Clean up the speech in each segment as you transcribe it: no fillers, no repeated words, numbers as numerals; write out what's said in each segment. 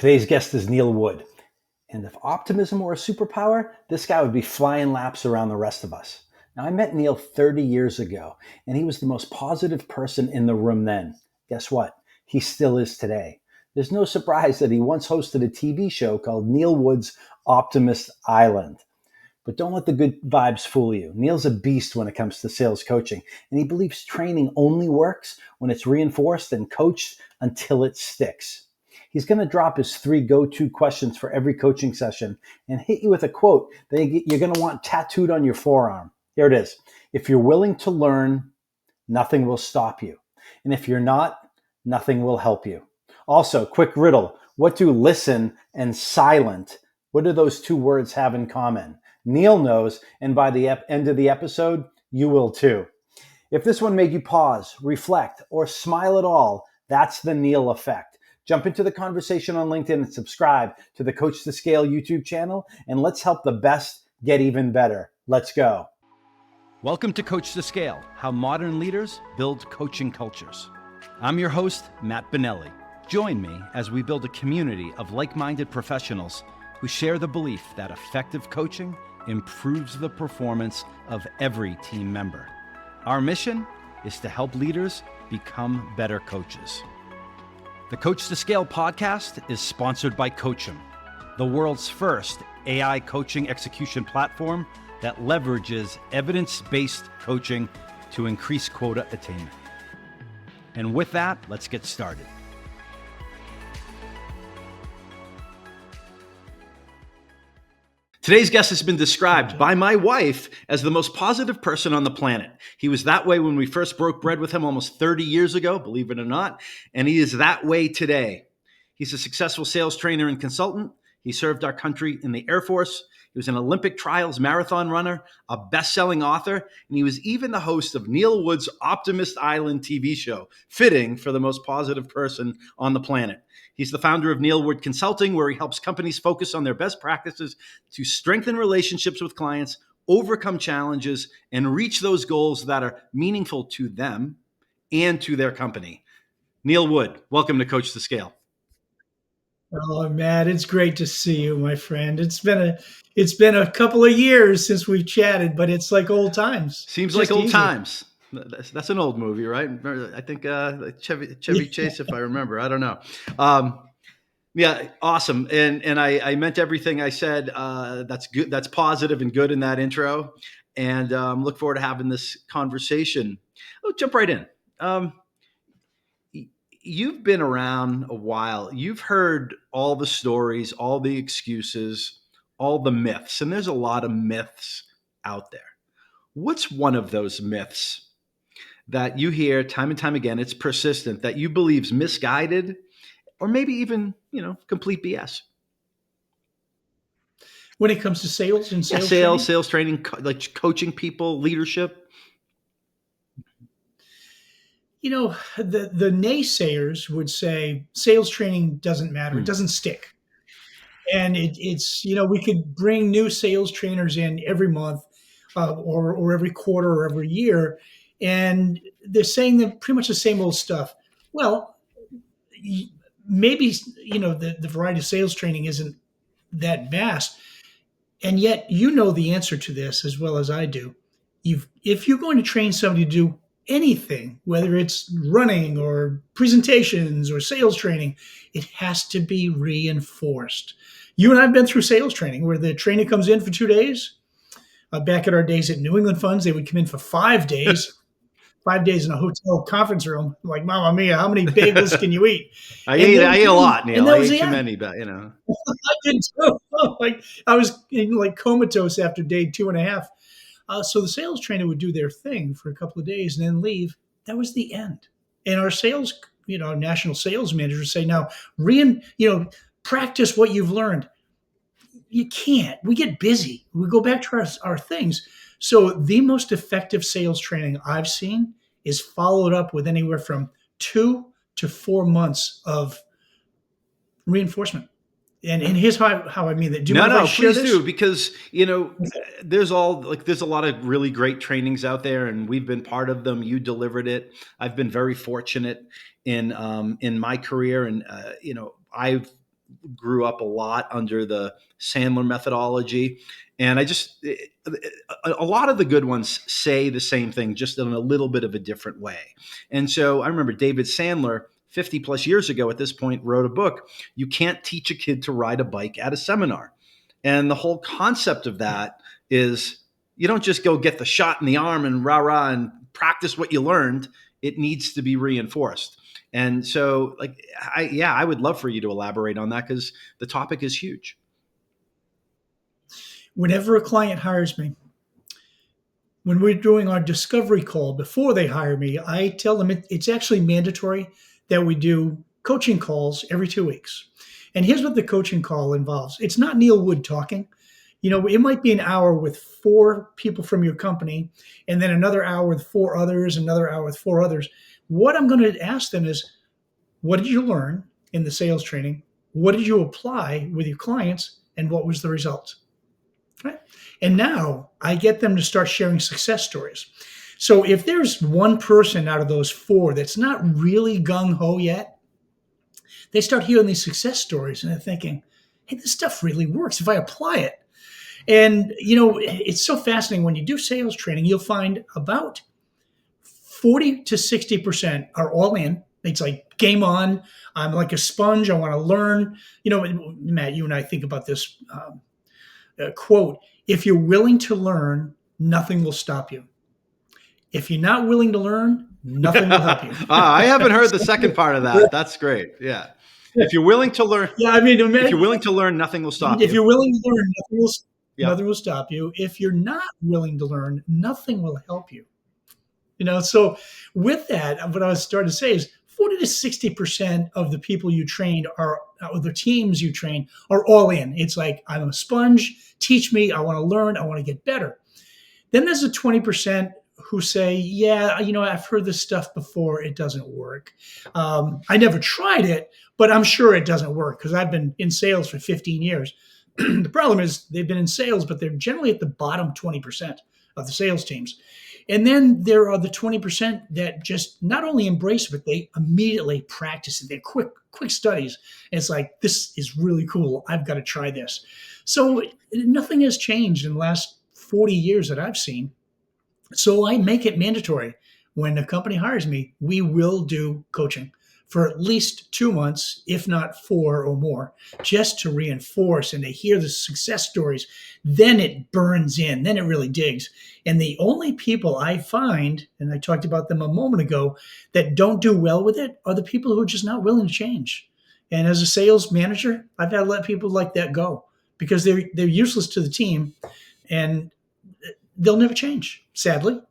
Today's guest is Neil Wood. And if optimism were a superpower, this guy would be flying laps around the rest of us. Now, I met Neil 30 years ago, and he was the most positive person in the room then. Guess what? He still is today. There's no surprise that he once hosted a TV show called Neil Wood's Optimist Island. But don't let the good vibes fool you. Neil's a beast when it comes to sales coaching, and he believes training only works when it's reinforced and coached until it sticks. He's going to drop his 3 go-to questions for every coaching session and hit you with a quote that you're going to want tattooed on your forearm. Here it is. If you're willing to learn, nothing will stop you. And if you're not, nothing will help you. Also, quick riddle. What do listen and silent, what do those 2 words have in common? Neil knows, and by the end of the episode, you will too. If this one made you pause, reflect, or smile at all, that's the Neil effect. Jump into the conversation on LinkedIn and subscribe to the Coach2Scale YouTube channel, and let's help the best get even better. Let's go. Welcome to Coach2Scale, how modern leaders build coaching cultures. I'm your host, Matt Bonelli. Join me as we build a community of like-minded professionals who share the belief that effective coaching improves the performance of every team member. Our mission is to help leaders become better coaches. The Coach2Scale podcast is sponsored by Coachum, the world's first AI coaching execution platform that leverages evidence-based coaching to increase quota attainment. And with that, let's get started. Today's guest has been described by my wife as the most positive person on the planet. He was that way when we first broke bread with him almost 30 years ago, believe it or not, and he is that way today. He's a successful sales trainer and consultant. He served our country in the Air Force. He was an Olympic trials marathon runner, a best-selling author, and he was even the host of Neil Wood's Optimist Island TV show, fitting for the most positive person on the planet. He's the founder of Neil Wood Consulting, where he helps companies focus on their best practices to strengthen relationships with clients, overcome challenges, and reach those goals that are meaningful to them and to their company. Neil Wood, welcome to Coach2Scale. Oh, Matt, it's great to see you, my friend. It's been a couple of years since we've chatted, but it's like old times. Seems like old times. That's an old movie, right? I think Chevy Chase, if I remember. I don't know. Yeah, awesome. And I meant everything I said. That's good. That's positive and good in that intro. And look forward to having this conversation. I'll jump right in. You've been around a while. You've heard all the stories, all the excuses, all the myths, and there's a lot of myths out there. What's one of those myths that you hear time and time again, it's persistent, that you believe is misguided or maybe even, complete BS? When it comes to sales and sales training, like coaching people, leadership. The naysayers would say sales training doesn't matter. It doesn't stick. And it's we could bring new sales trainers in every month or every quarter or every year. And they're saying pretty much the same old stuff. Well, maybe, the variety of sales training isn't that vast. And yet, the answer to this as well as I do. If you're going to train somebody to do anything, whether it's running or presentations or sales training, it has to be reinforced. You and I have been through sales training where the trainer comes in for 2 days. Back at our days at New England Funds, they would come in for 5 days. 5 days in a hotel conference room. Like, Mamma Mia, how many bagels can you eat? I ate a lot, Neil. I ate too many, but I did too. I was comatose after day 2.5. So the sales trainer would do their thing for a couple of days and then leave. That was the end. And our sales, national sales managers say, now, practice what you've learned. You can't. We get busy. We go back to our things. So the most effective sales training I've seen is followed up with anywhere from 2 to 4 months of reinforcement. And here's how I mean that. Please do, because there's a lot of really great trainings out there, and we've been part of them. You delivered it. I've been very fortunate in my career, and I've grew up a lot under the Sandler methodology. And a lot of the good ones say the same thing, just in a little bit of a different way. And so I remember David Sandler, 50 plus years ago at this point, wrote a book, You Can't Teach a Kid to Ride a Bike at a Seminar. And the whole concept of that is you don't just go get the shot in the arm and rah-rah and practice what you learned. It needs to be reinforced. And so I would love for you to elaborate on that because the topic is huge. Whenever a client hires me, when we're doing our discovery call before they hire me, I tell them it's actually mandatory that we do coaching calls every 2 weeks. And here's what the coaching call involves. It's not Neil Wood talking. It might be an hour with 4 people from your company, and then another hour with 4 others, another hour with 4 others. What I'm going to ask them is, what did you learn in the sales training? What did you apply with your clients? And what was the result? Right? And now I get them to start sharing success stories. So if there's one person out of those 4 that's not really gung-ho yet, they start hearing these success stories and they're thinking, hey, this stuff really works if I apply it. And, it's so fascinating. When you do sales training, you'll find about 40 to 60% are all in. It's like game on. I'm like a sponge. I want to learn. Matt, you and I think about this quote. If you're willing to learn, nothing will stop you. If you're not willing to learn, nothing will help you. I haven't heard the second part of that. That's great. Yeah. If you're willing to learn, if you're willing to learn, nothing will stop you. If you're willing to learn, nothing will stop you. If you're not willing to learn, nothing will help you. So with that, what I was starting to say is 40 to 60% of the people you trained the teams you train are all in. It's like, I'm a sponge, teach me, I want to learn, I want to get better. Then there's a 20% who say, yeah, I've heard this stuff before, it doesn't work. I never tried it, but I'm sure it doesn't work because I've been in sales for 15 years. The problem is they've been in sales, but they're generally at the bottom 20% of the sales teams. And then there are the 20% that just not only embrace it, but they immediately practice it. They're quick studies. And it's like, this is really cool. I've got to try this. So nothing has changed in the last 40 years that I've seen. So I make it mandatory. When a company hires me, we will do coaching for at least 2 months, if not 4 or more, just to reinforce and to hear the success stories. Then it burns in, then it really digs. And the only people I find, and I talked about them a moment ago, that don't do well with it are the people who are just not willing to change. And as a sales manager, I've had to let people like that go because they're useless to the team and they'll never change, sadly.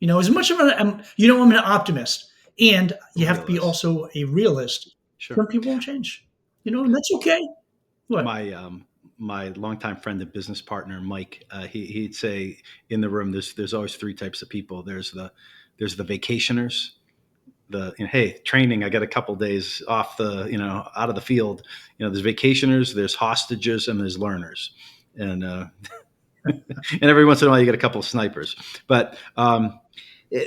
As much of I'm an optimist. And you have to be also a realist. Sure. Some people won't change, and that's okay. What? My longtime friend and business partner, Mike, he'd say in the room, there's always 3 types of people. There's the vacationers, hey, training, I got a couple days off out of the field. There's vacationers, there's hostages, and there's learners. And, and every once in a while you get a couple of snipers. But,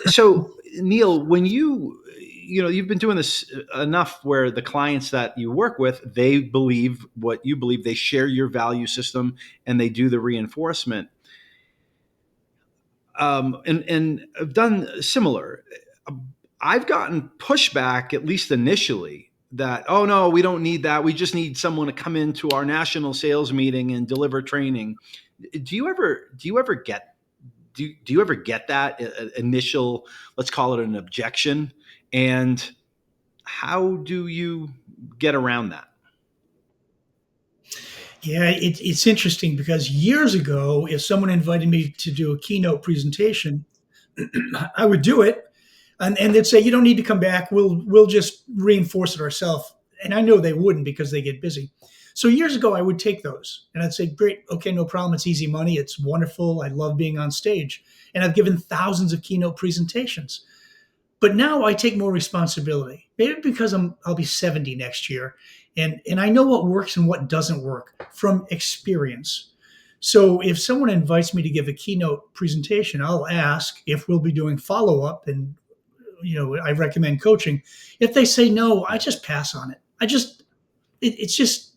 so Neil, when you've been doing this enough where the clients that you work with, they believe what you believe, they share your value system and they do the reinforcement. And I've done similar. I've gotten pushback, at least initially, that, oh no, we don't need that. We just need someone to come into our national sales meeting and deliver training. Do you ever get that initial, let's call it an objection? And how do you get around that? Yeah, it's interesting because years ago, if someone invited me to do a keynote presentation, I would do it. And they'd say, you don't need to come back. We'll just reinforce it ourselves. And I know they wouldn't because they get busy. So years ago, I would take those and I'd say, great, okay, no problem. It's easy money. It's wonderful. I love being on stage. And I've given thousands of keynote presentations. But now I take more responsibility, maybe because I'll be 70 next year. And I know what works and what doesn't work from experience. So if someone invites me to give a keynote presentation, I'll ask if we'll be doing follow-up and, I recommend coaching. If they say no, I just pass on it. It's just,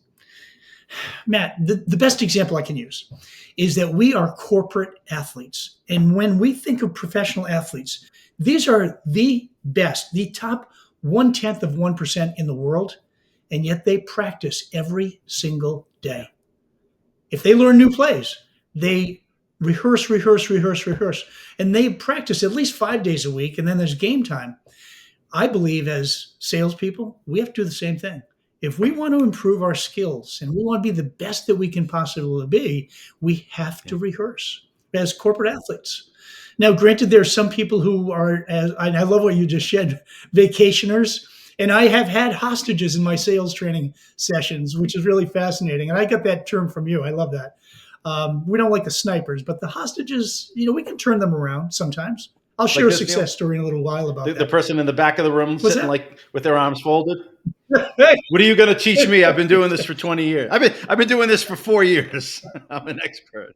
Matt, the best example I can use is that we are corporate athletes. And when we think of professional athletes, these are the best, the top 0.1% in the world. And yet they practice every single day. If they learn new plays, they rehearse, and they practice at least 5 days a week. And then there's game time. I believe as salespeople, we have to do the same thing. If we want to improve our skills and we want to be the best that we can possibly be, we have to rehearse as corporate athletes. Now, granted, there are some people who are, as I love what you just said, vacationers. And I have had hostages in my sales training sessions, which is really fascinating. And I got that term from you. I love that. We don't like the snipers, but the hostages, we can turn them around sometimes. I'll share a success story in a little while about that. The person in the back of the room sitting like with their arms folded. What are you going to teach me? I've been doing this for 20 years. I've been doing this for 4 years. I'm an expert.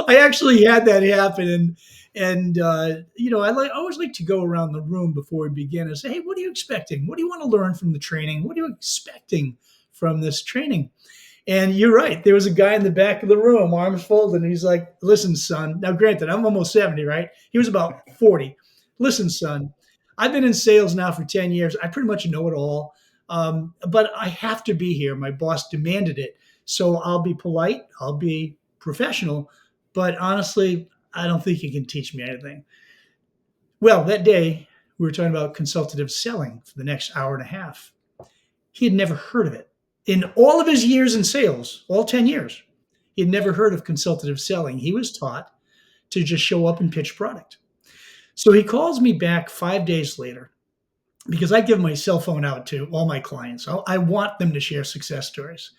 I actually had that happen, and I always like to go around the room before we begin and say, hey, what are you expecting? What do you want to learn from the training? What are you expecting from this training? And you're right. There was a guy in the back of the room, arms folded, and he's like, listen, son. Now, granted, I'm almost 70, right? He was about 40. Listen, son, I've been in sales now for 10 years. I pretty much know it all. But I have to be here. My boss demanded it. So I'll be polite. I'll be professional. But honestly, I don't think you can teach me anything. Well, that day, we were talking about consultative selling for the next hour and a half. He had never heard of it. In all of his years in sales, all 10 years, he had never heard of consultative selling. He was taught to just show up and pitch product. So he calls me back 5 days later because I give my cell phone out to all my clients. I want them to share success stories.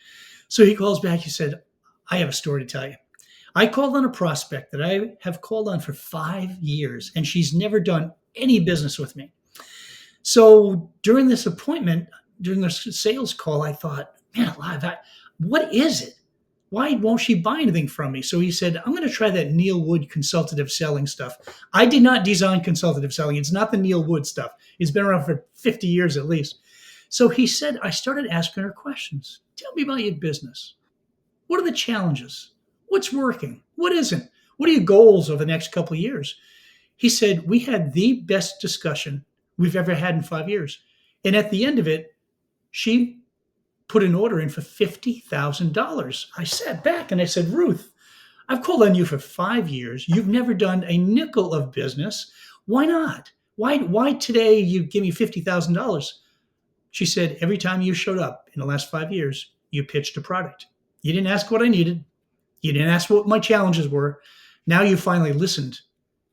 So he calls back. He said, I have a story to tell you. I called on a prospect that I have called on for 5 years, and she's never done any business with me. So during this appointment, during the sales call, I thought, man, what is it? Why won't she buy anything from me? So he said, I'm going to try that Neil Wood consultative selling stuff. I did not design consultative selling. It's not the Neil Wood stuff. It's been around for 50 years at least. So he said, I started asking her questions. Tell me about your business. What are the challenges? What's working? What isn't? What are your goals over the next couple of years? He said, we had the best discussion we've ever had in 5 years. And at the end of it, she put an order in for $50,000. I sat back and I said, Ruth, I've called on you for 5 years. You've never done a nickel of business. Why not? Why today you give me $50,000? She said, every time you showed up in the last 5 years, you pitched a product. You didn't ask what I needed. You didn't ask what my challenges were. Now you finally listened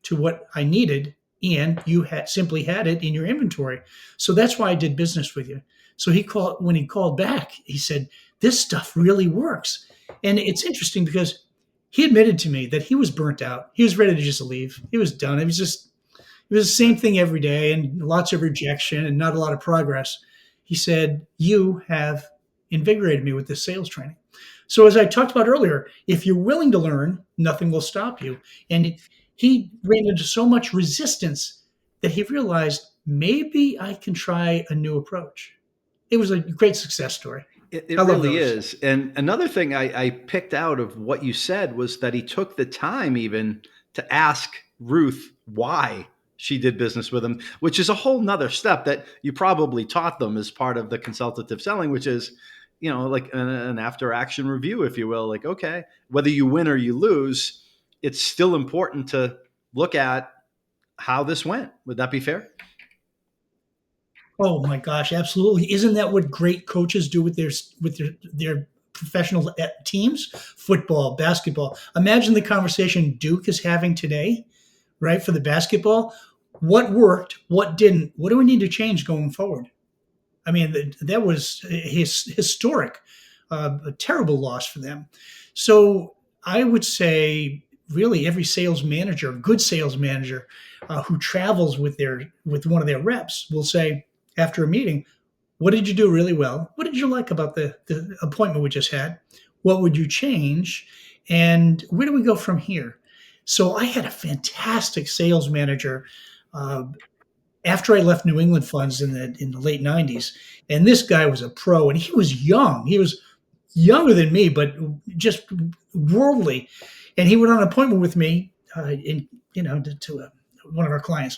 to what I needed, and you simply had it in your inventory. So that's why I did business with you. So when he called back, he said, this stuff really works. And it's interesting because he admitted to me that he was burnt out. He was ready to just leave. He was done. It was the same thing every day and lots of rejection and not a lot of progress. He said, you have invigorated me with this sales training. So as I talked about earlier, if you're willing to learn, nothing will stop you. And he ran into so much resistance that he realized maybe I can try a new approach. It was a great success story. It really is. And another thing I picked out of what you said was that he took the time even to ask Ruth why she did business with him, which is a whole nother step that you probably taught them as part of the consultative selling, which is, like an after action review, if you will. Like, okay, whether you win or you lose, it's still important to look at how this went. Would that be fair? Oh my gosh, absolutely. Isn't that what great coaches do with their professional teams? Football, basketball. Imagine the conversation Duke is having today, right? For the basketball. What worked? What didn't? What do we need to change going forward? I mean, that was historic, a terrible loss for them. So I would say really every sales manager, good sales manager who travels with one of their reps will say, after a meeting, what did you do really well? What did you like about the appointment we just had? What would you change? And where do we go from here? So I had a fantastic sales manager. And after I left New England Funds in the late '90s, and this guy was a pro, and he was young. He was younger than me, but just worldly. And he went on an appointment with me to one of our clients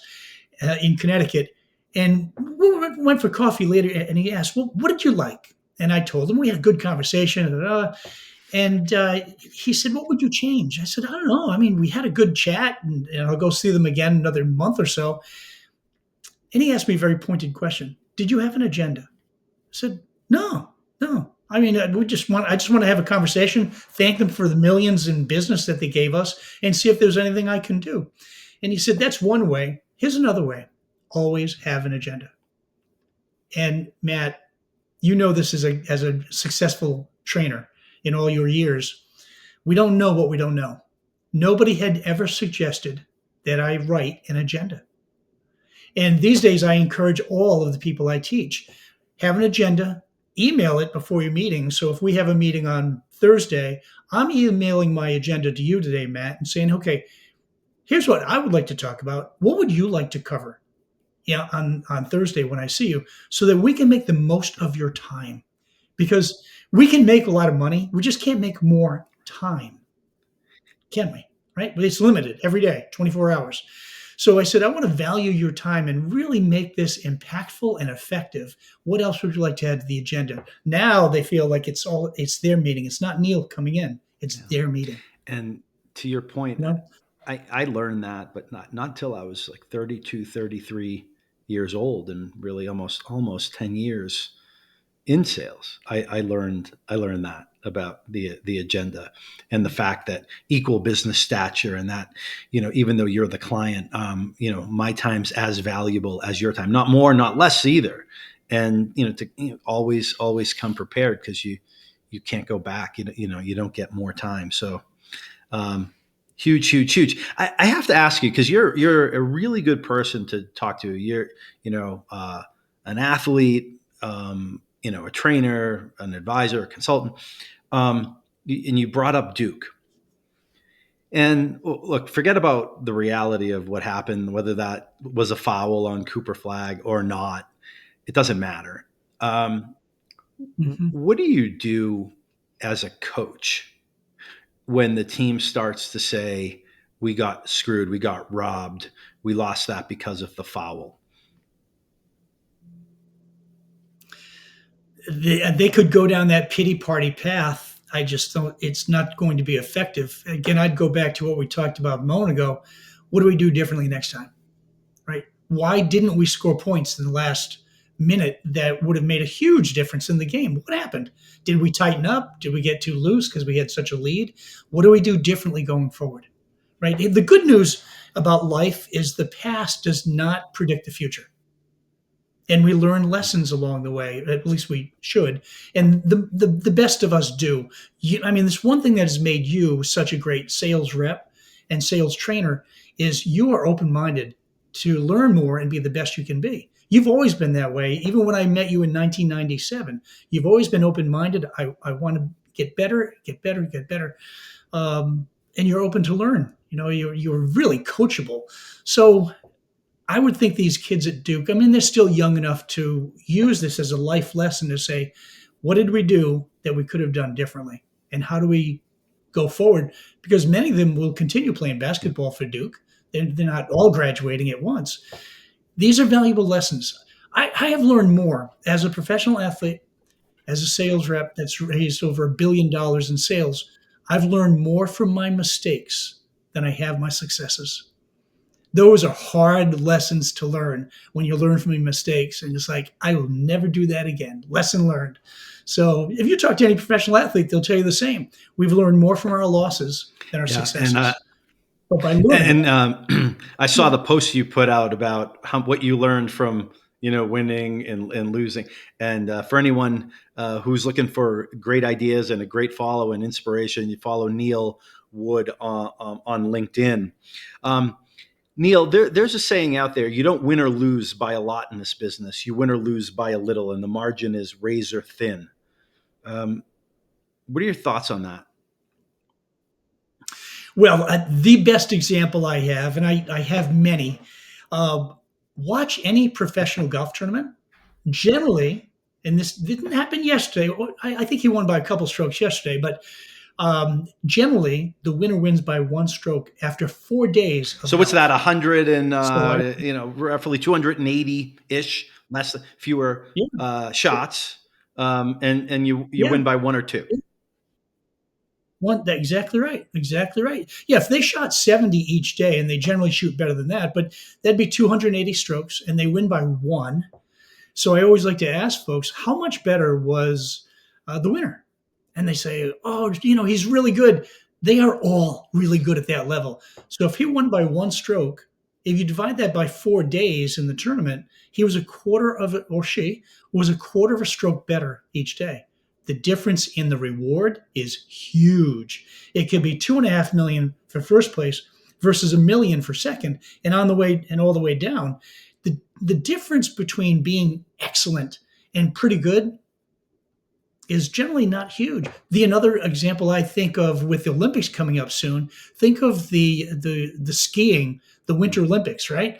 in Connecticut, and we went for coffee later. And he asked, "Well, what did you like?" And I told him we had a good conversation. And he said, "What would you change?" I said, "I don't know. I mean, we had a good chat, and I'll go see them again another month or so." And he asked me a very pointed question: "Did you have an agenda?" I said, "No, no. I mean, I just want to have a conversation, thank them for the millions in business that they gave us, and see if there's anything I can do." And he said, "That's one way. Here's another way. Always have an agenda." And Matt, you know this as a successful trainer in all your years. We don't know what we don't know. Nobody had ever suggested that I write an agenda. And these days, I encourage all of the people I teach, have an agenda, email it before your meeting. So if we have a meeting on Thursday, I'm emailing my agenda to you today, Matt, and saying, "Okay, here's what I would like to talk about. What would you like to cover on Thursday when I see you, so that we can make the most of your time?" Because we can make a lot of money. We just can't make more time, can we? Right? But it's limited every day, 24 hours. So I said, "I want to value your time and really make this impactful and effective. What else would you like to add to the agenda?" Now they feel like it's their meeting. It's not Neil coming in. It's their meeting. And to your point, You know? I learned that, but not until I was like 32, 33 years old, and really almost 10 years in sales. I learned that about the agenda, and the fact that equal business stature, and that, even though you're the client, my time's as valuable as your time, not more, not less either. And, always come prepared, because you can't go back, you don't get more time. So, huge. I have to ask you, because you're a really good person to talk to. You're, an athlete, a trainer, an advisor, a consultant, and you brought up Duke. And look, forget about the reality of what happened, whether that was a foul on Cooper Flag or not. It doesn't matter. What do you do as a coach when the team starts to say, "We got screwed, we got robbed, we lost that because of the foul"? They could go down that pity party path. I just don't, it's not going to be effective. Again, I'd go back to what we talked about a moment ago. What do we do differently next time? Right? Why didn't we score points in the last minute that would have made a huge difference in the game? What happened? Did we tighten up? Did we get too loose because we had such a lead? What do we do differently going forward? Right? The good news about life is the past does not predict the future. And we learn lessons along the way. At least we should. And the best of us do. This one thing that has made you such a great sales rep and sales trainer is you are open-minded to learn more and be the best you can be. You've always been that way. Even when I met you in 1997, you've always been open-minded. I want to get better. And you're open to learn. You're really coachable. So I would think these kids at Duke, they're still young enough to use this as a life lesson to say, what did we do that we could have done differently? And how do we go forward? Because many of them will continue playing basketball for Duke. They're not all graduating at once. These are valuable lessons. I have learned more as a professional athlete, as a sales rep that's raised over $1 billion in sales. I've learned more from my mistakes than I have my successes. Those are hard lessons to learn when you learn from your mistakes. And it's like, I will never do that again. Lesson learned. So if you talk to any professional athlete, they'll tell you the same. We've learned more from our losses than our successes. I saw the post you put out about what you learned from, winning and losing. And for anyone who's looking for great ideas and a great follow and inspiration, you follow Neil Wood on LinkedIn. Neil, there's a saying out there: you don't win or lose by a lot in this business. You win or lose by a little, and the margin is razor thin. What are your thoughts on that? Well, the best example I have, and I have many, watch any professional golf tournament. Generally, and this didn't happen yesterday. I think he won by a couple strokes yesterday, but generally the winner wins by one stroke after 4 days of So what's golf. that? 100 and So roughly 280 ish, fewer yeah, shots, and you yeah, win by one or two. exactly right, exactly right. Yeah, if they shot 70 each day, and they generally shoot better than that, but that'd be 280 strokes, and they win by one. So I always like to ask folks, how much better was the winner? And they say, oh, he's really good. They are all really good at that level. So if he won by one stroke, if you divide that by 4 days in the tournament, he was a quarter of it, or she was a quarter of a stroke better each day. The difference in the reward is huge. It could be 2.5 million for first place versus 1 million for second, and on the way and all the way down. The difference between being excellent and pretty good is generally not huge. Another example I think of with the Olympics coming up soon, think of the skiing, the Winter Olympics, right?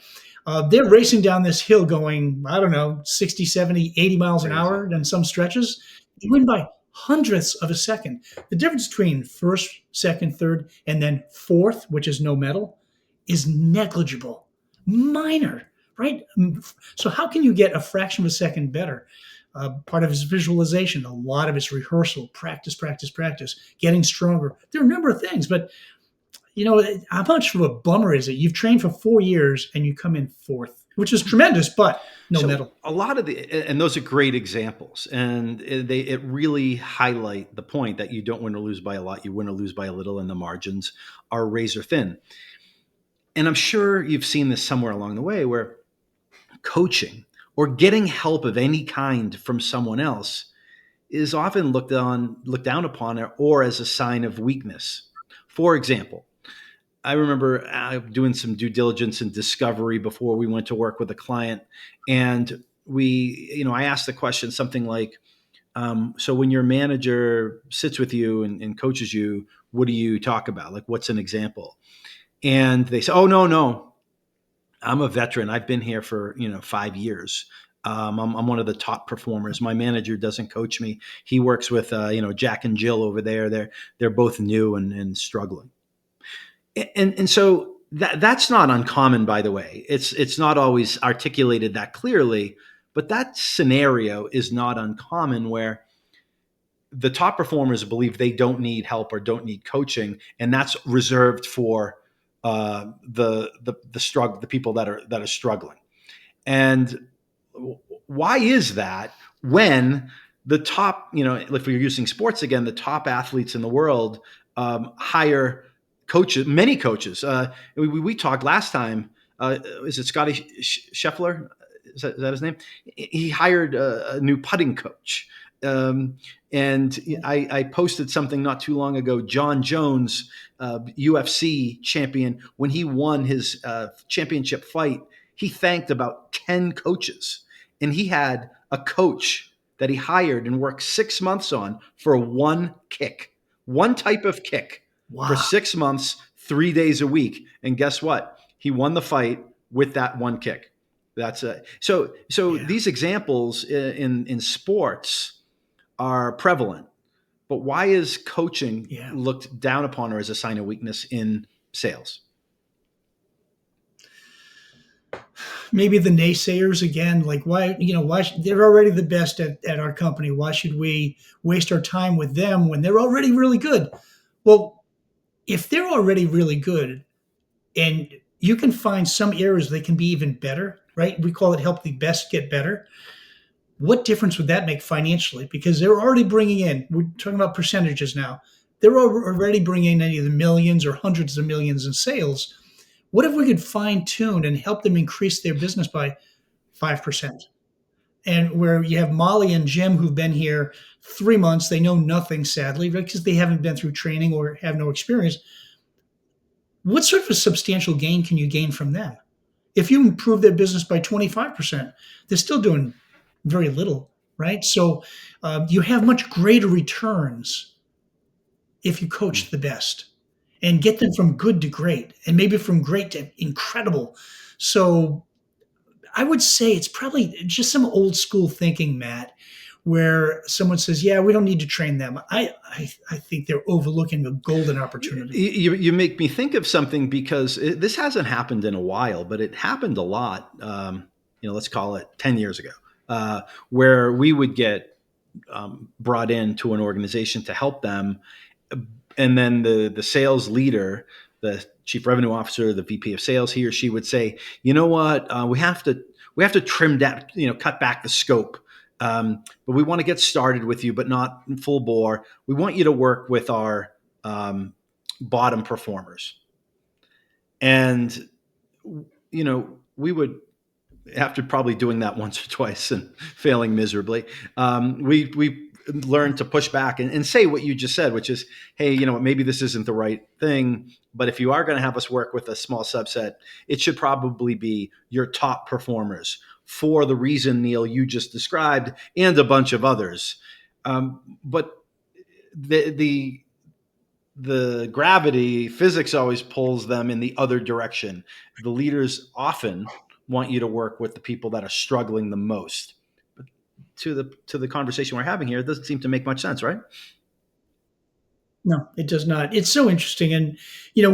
They're racing down this hill going, I don't know, 60, 70, 80 miles an Crazy. hour in some stretches. They win by hundredths of a second. The difference between first, second, third, and then fourth, which is no medal, is negligible, minor, right? So how can you get a fraction of a second better? Part of his visualization, a lot of his rehearsal, practice, practice, practice, getting stronger. There are a number of things, but how much of a bummer is it? You've trained for 4 years and you come in fourth, which is tremendous, but no medal. A lot of and those are great examples, and it really highlight the point that you don't win or lose by a lot, you win or lose by a little, and the margins are razor thin. And I'm sure you've seen this somewhere along the way where coaching or getting help of any kind from someone else is often looked down upon or as a sign of weakness. For example, I remember doing some due diligence and discovery before we went to work with a client, and I asked the question something like, so when your manager sits with you and coaches you, what do you talk about? Like, what's an example? And they say, oh, no, I'm a veteran. I've been here for 5 years. I'm one of the top performers. My manager doesn't coach me. He works with Jack and Jill over there. They're both new and struggling. And so that's not uncommon, by the way. It's not always articulated that clearly, but that scenario is not uncommon where the top performers believe they don't need help or don't need coaching, and that's reserved for the people that are struggling. And why is that when the top, if we're using sports again, the top athletes in the world hire coaches, many coaches. We talked last time. Is it Scotty Scheffler? Is that his name? He hired a new putting coach. And I posted something not too long ago. John Jones, UFC champion, when he won his championship fight, he thanked about 10 coaches. And he had a coach that he hired and worked 6 months on for one kick, one type of kick. Wow. For 6 months, 3 days a week. And guess what? He won the fight with that one kick. That's it. So yeah. These examples in sports are prevalent. But why is coaching looked down upon or as a sign of weakness in sales? Maybe the naysayers again, like why they're already the best at our company. Why should we waste our time with them when they're already really good? Well, if they're already really good and you can find some areas they can be even better, right? We call it help the best get better. What difference would that make financially? Because they're already bringing in, we're talking about percentages now. They're already bringing in either millions or hundreds of millions in sales. What if we could fine tune and help them increase their business by 5%? And where you have Molly and Jim who've been here 3 months, they know nothing, sadly, because they haven't been through training or have no experience. What sort of a substantial gain can you gain from them? If you improve their business by 25%, they're still doing very little, right? So you have much greater returns if you coach the best and get them from good to great, and maybe from great to incredible. So I would say it's probably just some old school thinking, Matt, where someone says, "Yeah, we don't need to train them." I think they're overlooking a golden opportunity. You make me think of something because this hasn't happened in a while, but it happened a lot. Let's call it 10 years ago, where we would get brought into an organization to help them, and then the sales leader, the chief revenue officer, the VP of sales, he or she would say, "You know what? We have to trim down, cut back the scope." But we want to get started with you, but not in full bore. We want you to work with our bottom performers. And, we would, after probably doing that once or twice and failing miserably, we learned to push back and say what you just said, which is, hey, maybe this isn't the right thing, but if you are going to have us work with a small subset, it should probably be your top performers, for the reason, Neil, you just described, and a bunch of others. But the gravity, physics always pulls them in the other direction. The leaders often want you to work with the people that are struggling the most. But to the conversation we're having here, it doesn't seem to make much sense, right? No, it does not. It's so interesting. And,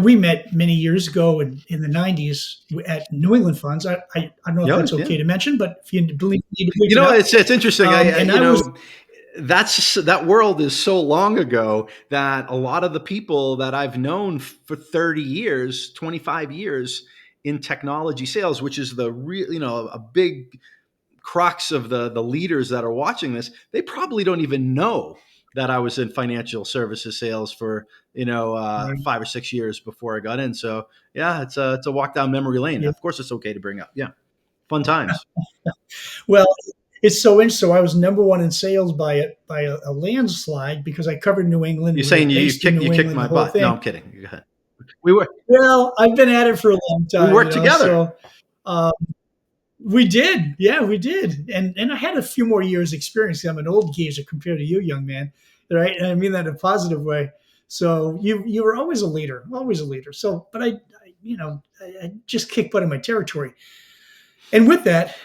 we met many years ago in the 90s at New England Funds. I don't know if that's okay to mention, but if you believe me, it's interesting. That world is so long ago that a lot of the people that I've known for 30 years, 25 years in technology sales, which is the real, a big crux of the leaders that are watching this, they probably don't even know that I was in financial services sales for 5 or 6 years before I got in. So yeah, it's a walk down memory lane. Yeah. Of course, it's okay to bring up. Yeah, fun times. Well, it's so interesting. So I was number one in sales by a landslide because I covered New England. You're saying you kicked my butt? No, I'm kidding. Go ahead. Well, I've been at it for a long time. We worked together. So, we did. Yeah, we did. And I had a few more years experience. I'm an old geezer compared to you, young man. Right. And I mean that in a positive way. So you were always a leader. So, but I just kicked butt in my territory. And with that,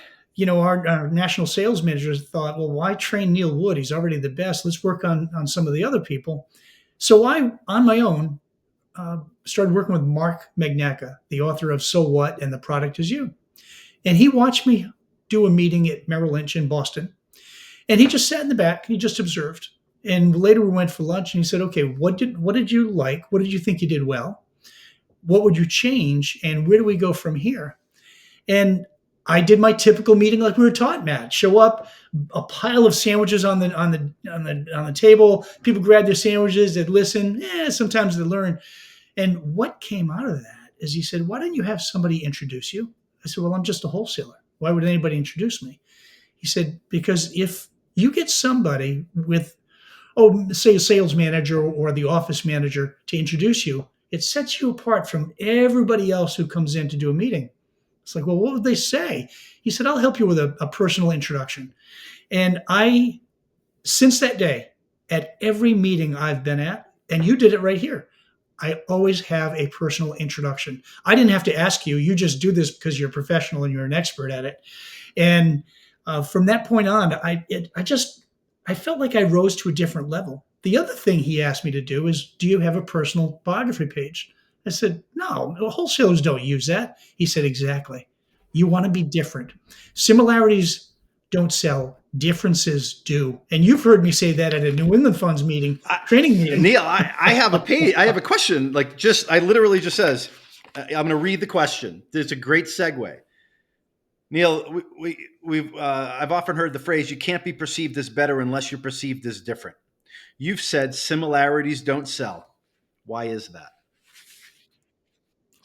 our national sales managers thought, well, why train Neil Wood? He's already the best. Let's work on some of the other people. So I, on my own, started working with Mark Magnaca, the author of So What and The Product Is You. And he watched me do a meeting at Merrill Lynch in Boston. And he just sat in the back. He just observed. And later we went for lunch and he said, okay, what did you like? What did you think you did well? What would you change? And where do we go from here? And I did my typical meeting like we were taught, Matt. Show up, a pile of sandwiches on the table. People grab their sandwiches, they'd listen. Sometimes they learn. And what came out of that is he said, why don't you have somebody introduce you? I said, well, I'm just a wholesaler. Why would anybody introduce me? He said, because if you get somebody with, say a sales manager or the office manager to introduce you, it sets you apart from everybody else who comes in to do a meeting. It's like, well, what would they say? He said, I'll help you with a personal introduction. And since that day, at every meeting I've been at, and you did it right here, I always have a personal introduction. I didn't have to ask you. You just do this because you're a professional and you're an expert at it. And from that point on, I felt like I rose to a different level. The other thing he asked me to do is, do you have a personal biography page? I said, no, wholesalers don't use that. He said, exactly. You want to be different. Similarities don't sell. Differences do. And you've heard me say that at a New England Funds training meeting. Neil, I have a page. I have a question. I literally just says, I'm going to read the question. It's a great segue. Neil, I've often heard the phrase, you can't be perceived as better unless you're perceived as different. You've said similarities don't sell. Why is that?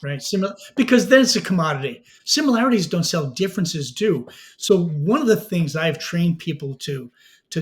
Right. Because then it's a commodity. Similarities don't sell, differences do. So one of the things I've trained people to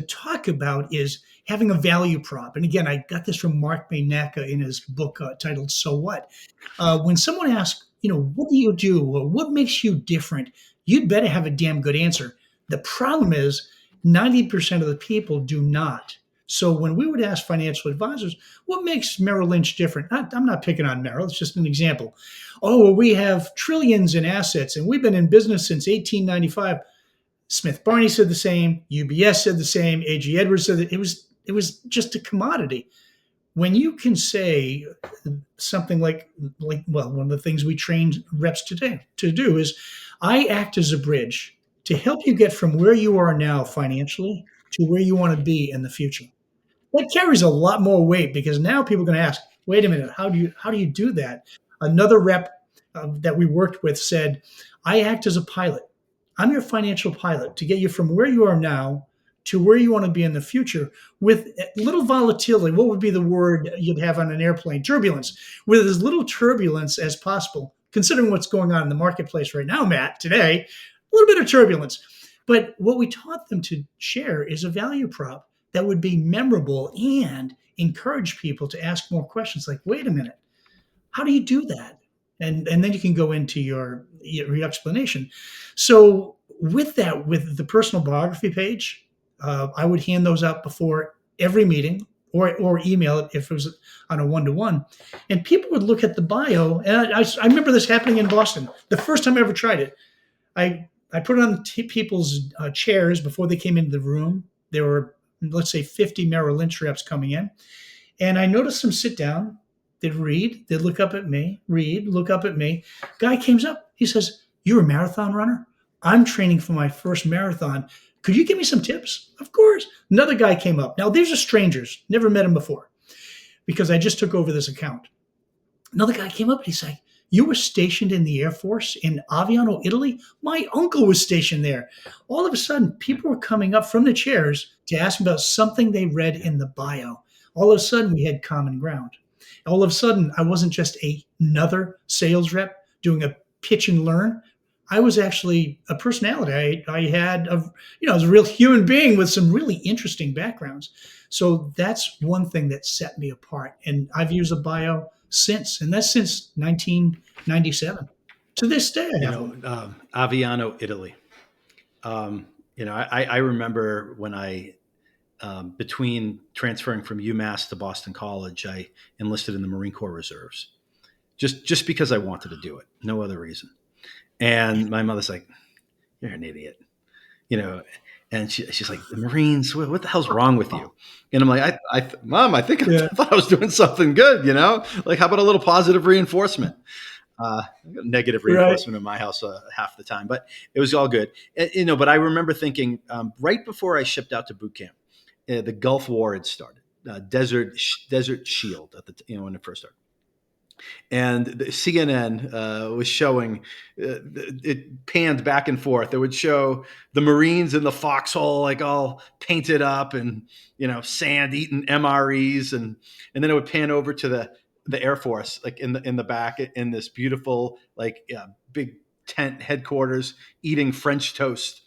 talk about is having a value prop. And again, I got this from Mark Magnaca in his book titled So What? When someone asks, what do you do? Or what makes you different? You'd better have a damn good answer. The problem is 90% of the people do not. So when we would ask financial advisors, what makes Merrill Lynch different? I'm not picking on Merrill. It's just an example. Oh, well, we have trillions in assets and we've been in business since 1895. Smith Barney said the same. UBS said the same. A.G. Edwards said that it was just a commodity. When you can say something like well, one of the things we train reps today to do is I act as a bridge to help you get from where you are now financially to where you want to be in the future. That carries a lot more weight because now people are going to ask, wait a minute, how do you do that? Another rep that we worked with said, I act as a pilot. I'm your financial pilot to get you from where you are now to where you want to be in the future with little volatility. What would be the word you'd have on an airplane? Turbulence. With as little turbulence as possible, considering what's going on in the marketplace right now, Matt, today, a little bit of turbulence. But what we taught them to share is a value prop that would be memorable and encourage people to ask more questions like, wait a minute, how do you do that? And then you can go into your explanation. So with that, with the personal biography page, I would hand those out before every meeting or email it if it was on a one-to-one. And people would look at the bio. And I remember this happening in Boston. The first time I ever tried it, I put it on people's chairs before they came into the room. There were, let's say, 50 Merrill Lynch reps coming in. And I noticed them sit down. They'd read. They'd look up at me, read, look up at me. Guy comes up. He says, you're a marathon runner? I'm training for my first marathon. Could you give me some tips? Of course. Another guy came up. Now, these are strangers. Never met him before because I just took over this account. Another guy came up and he's like, you were stationed in the Air Force in Aviano, Italy? My uncle was stationed there. All of a sudden, people were coming up from the chairs to ask about something they read in the bio. All of a sudden, we had common ground. All of a sudden, I wasn't just another sales rep doing a pitch and learn. I was actually a personality. I was a real human being with some really interesting backgrounds. So that's one thing that set me apart. And I've used a bio since, and that's since 1997. To this day, I have one. Aviano, Italy. I remember when between transferring from UMass to Boston College, I enlisted in the Marine Corps Reserves, just because I wanted to do it, no other reason. And my mother's like, "You're an idiot," and she's like, "The Marines, what the hell's wrong with you?" And I'm like, "Mom, I thought I was doing something good, Like, how about a little positive reinforcement?" Negative reinforcement in my house half the time, but it was all good. But I remember thinking right before I shipped out to boot camp, the Gulf War had started, Desert Shield when it first started. And the CNN was showing, it panned back and forth. It would show the Marines in the foxhole, like all painted up and, sand eating MREs. And then it would pan over to the Air Force, like in the back in this beautiful, big tent headquarters eating French toast.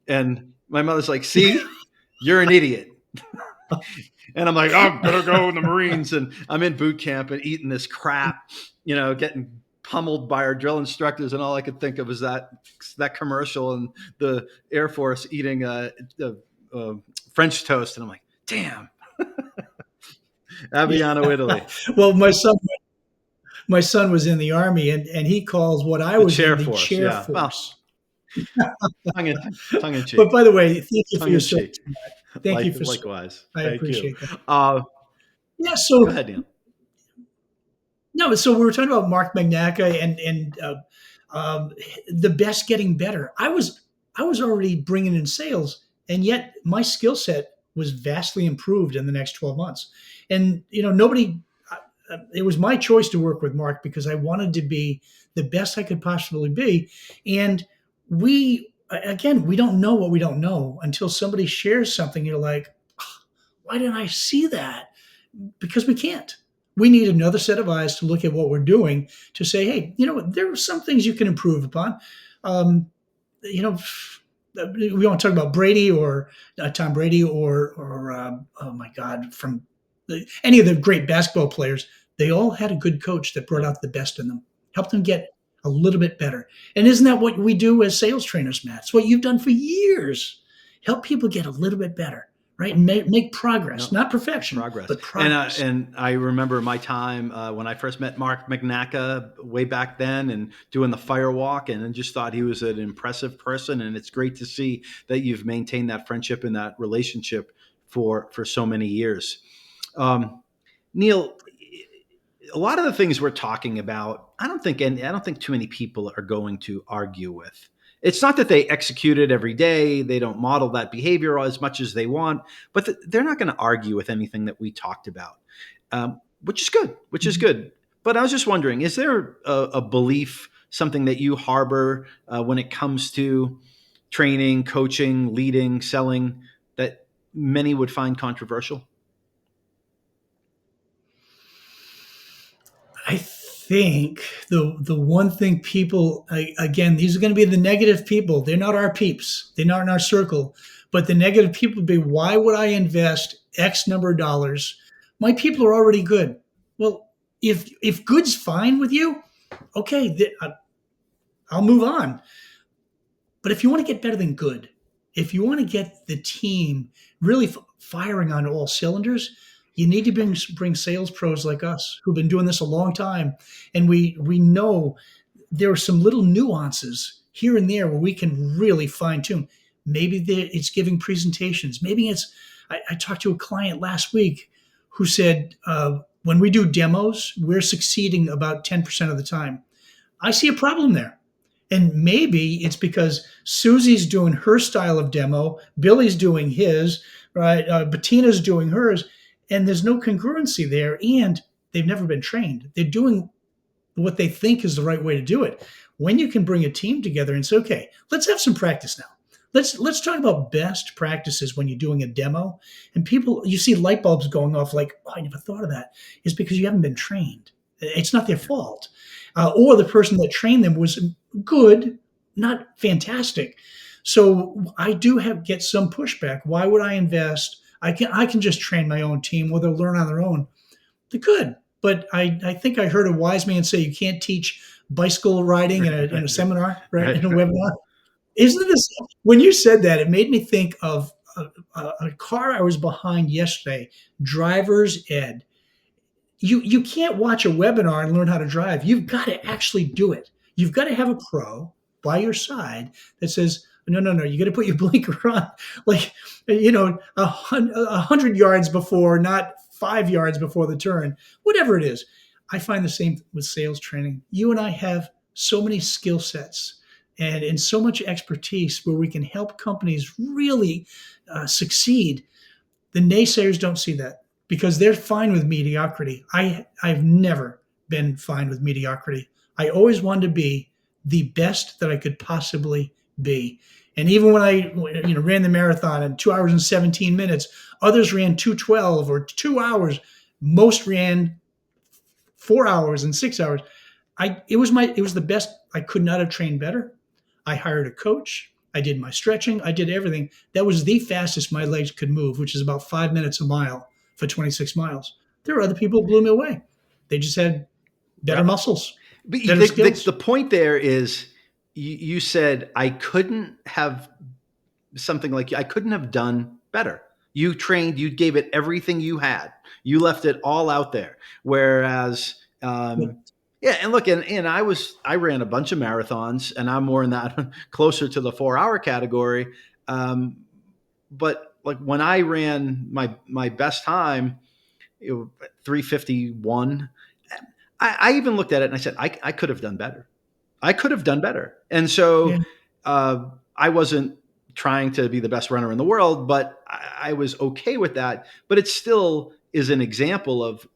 And my mother's like, see, you're an idiot. And I'm like, I'm going to go in the Marines. And I'm in boot camp and eating this crap, getting pummeled by our drill instructors. And all I could think of is that commercial and the Air Force eating French toast. And I'm like, damn. Aviano, Italy. Well, my son was in the Army, and he calls what I was in the chair force. Well, tongue in cheek. But by the way, thank you for your service. Thank you for likewise. I appreciate that. Yeah. So go ahead, Neil. No, so we were talking about Mark Magnaca and the best getting better. I was already bringing in sales, and yet my skill set was vastly improved in the next 12 months. And it was my choice to work with Mark because I wanted to be the best I could possibly be. And we don't know what we don't know until somebody shares something. You're like, why didn't I see that? Because we can't. We need another set of eyes to look at what we're doing to say, hey, there are some things you can improve upon. We want to talk about Brady or Tom Brady or oh my God, from any of the great basketball players. They all had a good coach that brought out the best in them, helped them get a little bit better. And isn't that what we do as sales trainers, Matt? It's what you've done for years. Help people get a little bit better, right? And make progress, No, not perfection, progress. but progress. And I remember my time when I first met Mark McNacka way back then, and doing the fire walk, and then just thought he was an impressive person. And it's great to see that you've maintained that friendship and that relationship for so many years. Neil, a lot of the things we're talking about, I don't think too many people are going to argue with. It's not that they execute it every day. They don't model that behavior as much as they want, but they're not going to argue with anything that we talked about, which is good, But I was just wondering, is there a belief, something that you harbor when it comes to training, coaching, leading, selling, that many would find controversial? I think the one thing people, again, these are going to be the negative people. They're not our peeps. They're not in our circle. But the negative people would be, why would I invest X number of dollars? My people are already good. Well, if good's fine with you, okay, I'll move on. But if you want to get better than good, if you want to get the team really firing on all cylinders, you need to bring sales pros like us who've been doing this a long time, and we know there are some little nuances here and there where we can really fine tune. Maybe it's giving presentations. Maybe it's. I talked to a client last week who said when we do demos, we're succeeding about 10% of the time. I see a problem there. And maybe it's because Susie's doing her style of demo, Billy's doing his, right? Bettina's doing hers, and there's no congruency there. And they've never been trained. They're doing what they think is the right way to do it. When you can bring a team together and say, okay, let's have some practice now. Let's talk about best practices when you're doing a demo. And people, you see light bulbs going off like, oh, I never thought of that. It's because you haven't been trained. It's not their fault. Or the person that trained them was good, not fantastic. So I do get some pushback. Why would I invest? I can just train my own team, or they'll learn on their own. They're good. But I think I heard a wise man say you can't teach bicycle riding in a seminar, right? In a webinar. Isn't this, when you said that, it made me think of a car I was behind yesterday, driver's ed. You can't watch a webinar and learn how to drive. You've got to actually do it. You've got to have a pro by your side that says, no, you got to put your blinker on, like, 100 yards before, not 5 yards before the turn, whatever it is. I find the same with sales training. You and I have so many skill sets and so much expertise where we can help companies really succeed. The naysayers don't see that, because they're fine with mediocrity. I've never been fine with mediocrity. I always wanted to be the best that I could possibly be. And even when I ran the marathon in 2 hours and 17 minutes, others ran 2:12 or 2 hours. Most ran 4 hours and 6 hours. It was the best. I could not have trained better. I hired a coach. I did my stretching. I did everything. That was the fastest my legs could move, which is about 5 minutes a mile for 26 miles. There were other people who blew me away. They just had better muscles, better skills. The point there is, you said I couldn't have I couldn't have done better. You trained, you gave it everything you had. You left it all out there. Whereas, yeah, and look, and I ran a bunch of marathons, and I'm more in that closer to the 4-hour category. But like when I ran my best time, 3:51. I even looked at it and I said, I could have done better. I could have done better. And so I wasn't trying to be the best runner in the world, but I was okay with that. But it still is an example of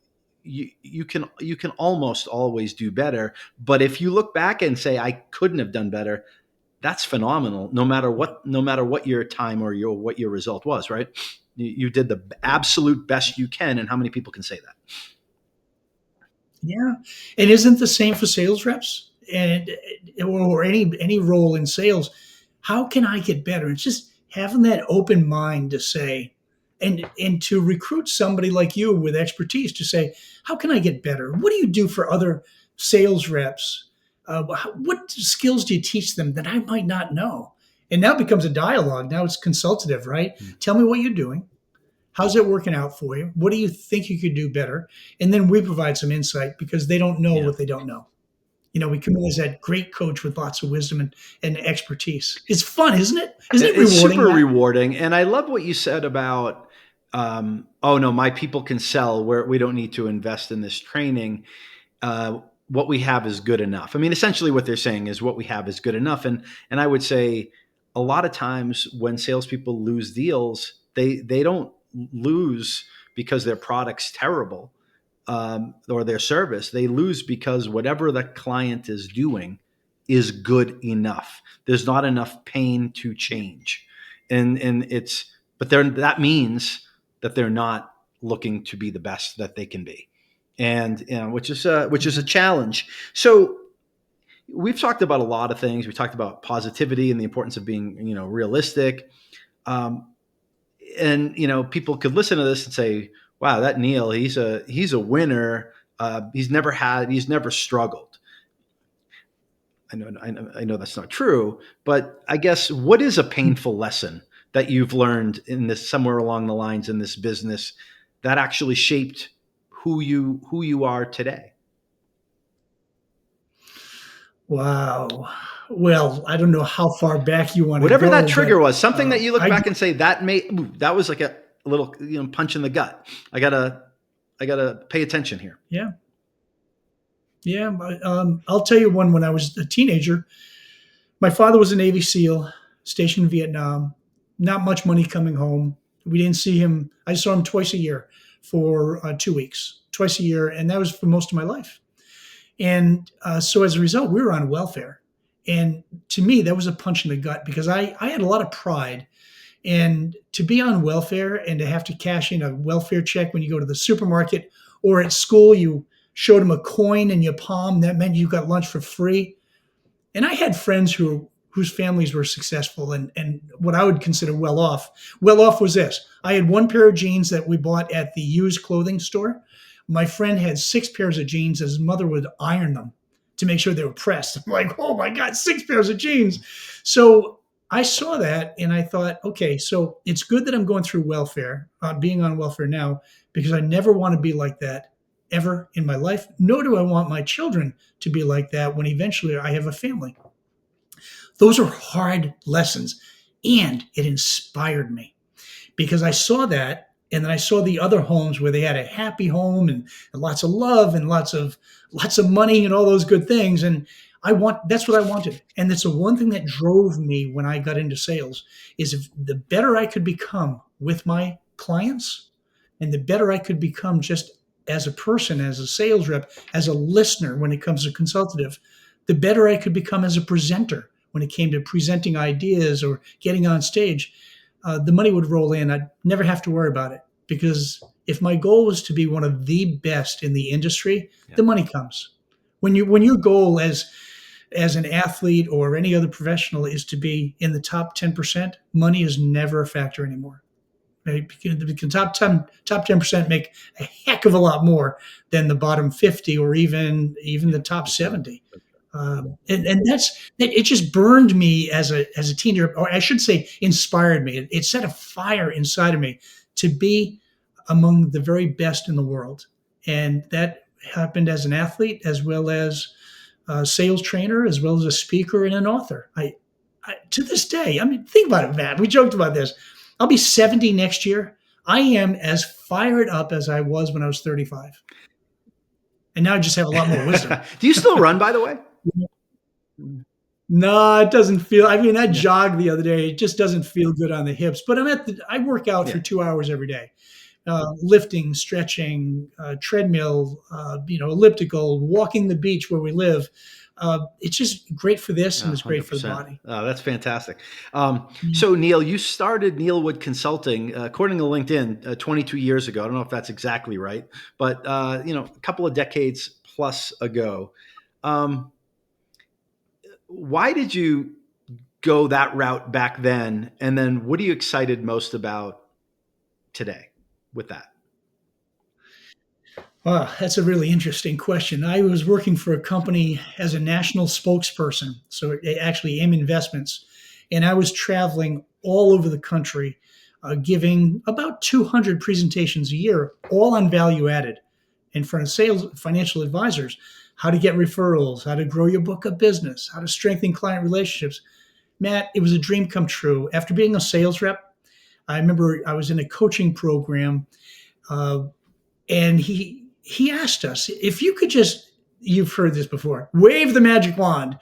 you can almost always do better. But if you look back and say, I couldn't have done better, that's phenomenal. No matter what your time or what your result was, right? You did the absolute best you can. And how many people can say that? Yeah. And isn't the same for sales reps or any role in sales? How can I get better? It's just having that open mind to say, and to recruit somebody like you with expertise to say, how can I get better? What do you do for other sales reps? What skills do you teach them that I might not know? And now it becomes a dialogue. Now it's consultative, right? Tell me what you're doing. How's it working out for you? What do you think you could do better? And then we provide some insight because they don't know Yeah. what they don't know. We come in as that great coach with lots of wisdom and expertise. It's fun, isn't it? Isn't it It's rewarding, super Matt? rewarding. And I love what you said about, oh no, my people can sell where we don't need to invest in this training. What we have is good enough. I mean, essentially what they're saying is what we have is good enough. And I would say a lot of times when salespeople lose deals, they don't lose because their product's terrible, or their service. They lose because whatever the client is doing is good enough. There's not enough pain to change. And that means that they're not looking to be the best that they can be. And which is a challenge. So we've talked about a lot of things. We talked about positivity and the importance of being, realistic. And people could listen to this and say, wow, that Neil, he's a winner. He's never struggled. I know that's not true, but I guess what is a painful lesson that you've learned in this, somewhere along the lines in this business, that actually shaped who you are today? Wow. Well, I don't know how far back you want to Whatever go. that trigger but, was, something that you look I back and say that was like a little punch in the gut. I gotta pay attention here. Yeah. Yeah. I'll tell you one. When I was a teenager, my father was a Navy SEAL stationed in Vietnam. Not much money coming home. We didn't see him. I saw him twice a year for 2 weeks, twice a year. And that was for most of my life. And so as a result, we were on welfare. And to me, that was a punch in the gut because I had a lot of pride. And to be on welfare and to have to cash in a welfare check when you go to the supermarket or at school, you showed them a coin in your palm. That meant you got lunch for free. And I had friends whose families were successful and what I would consider well off. Well off was this. I had one pair of jeans that we bought at the used clothing store. My friend had 6 pairs of jeans. His mother would iron them to make sure they were pressed. I'm like, oh my God, 6 pairs of jeans. So I saw that and I thought, okay, so it's good that I'm going through welfare, being on welfare now, because I never want to be like that ever in my life, nor do I want my children to be like that when eventually I have a family. Those are hard lessons, and it inspired me because I saw that, and then I saw the other homes where they had a happy home and lots of love and lots of money and all those good things, and that's what I wanted. And that's the one thing that drove me when I got into sales is if the better I could become with my clients and the better I could become just as a person, as a sales rep, as a listener when it comes to consultative, the better I could become as a presenter when it came to presenting ideas or getting on stage. The money would roll in. I'd never have to worry about it because if my goal was to be one of the best in the industry, the money comes. When your goal as an athlete or any other professional is to be in the top 10%, money is never a factor anymore. Right? Because the top 10% make a heck of a lot more than the bottom 50 or even the top 70. And it just burned me as a teenager, or I should say inspired me. It set a fire inside of me to be among the very best in the world. And that happened as an athlete, as well as a sales trainer, as well as a speaker and an author. I to this day, I mean, think about it, Matt. We joked about this. I'll be 70 next year. I am as fired up as I was when I was 35. And now I just have a lot more wisdom. Do you still run, by the way? No, it doesn't feel. I mean, I jogged the other day. It just doesn't feel good on the hips. But I work out for 2 hours every day, lifting, stretching, treadmill, elliptical, walking the beach where we live. It's just great for this, and it's great for the body. Oh, that's fantastic. So, Neil, you started Neilwood Consulting, according to LinkedIn, 22 years ago. I don't know if that's exactly right, but a couple of decades plus ago. Why did you go that route back then? And then what are you excited most about today with that? Wow, that's a really interesting question. I was working for a company as a national spokesperson, so actually AIM Investments, and I was traveling all over the country giving about 200 presentations a year, all on value added in front of sales, financial advisors, how to get referrals, how to grow your book of business, how to strengthen client relationships. Matt, it was a dream come true. After being a sales rep, I remember I was in a coaching program, uh, and he asked us if you could just, you've heard this before, wave the magic wand.